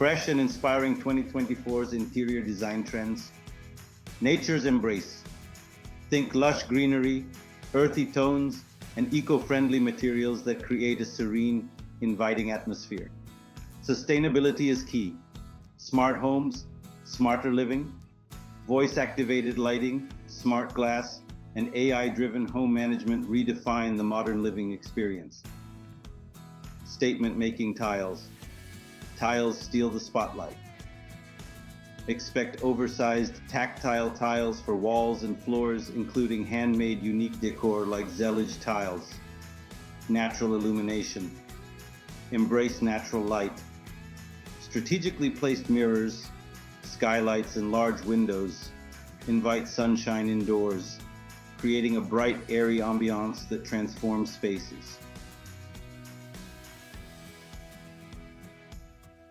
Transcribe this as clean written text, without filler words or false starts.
Fresh and inspiring 2024's interior design trends. Nature's embrace. Think lush greenery, earthy tones, and eco-friendly materials that create a serene, inviting atmosphere. Sustainability is key. Smart homes, smarter living, voice-activated lighting, smart glass, and AI-driven home management redefine the modern living experience. Statement-making tiles. Tiles steal the spotlight. Expect oversized tactile tiles for walls and floors, including handmade unique decor like Zellige tiles. Natural illumination. Embrace natural light. Strategically placed mirrors, skylights, and large windows invite sunshine indoors, creating a bright, airy ambiance that transforms spaces.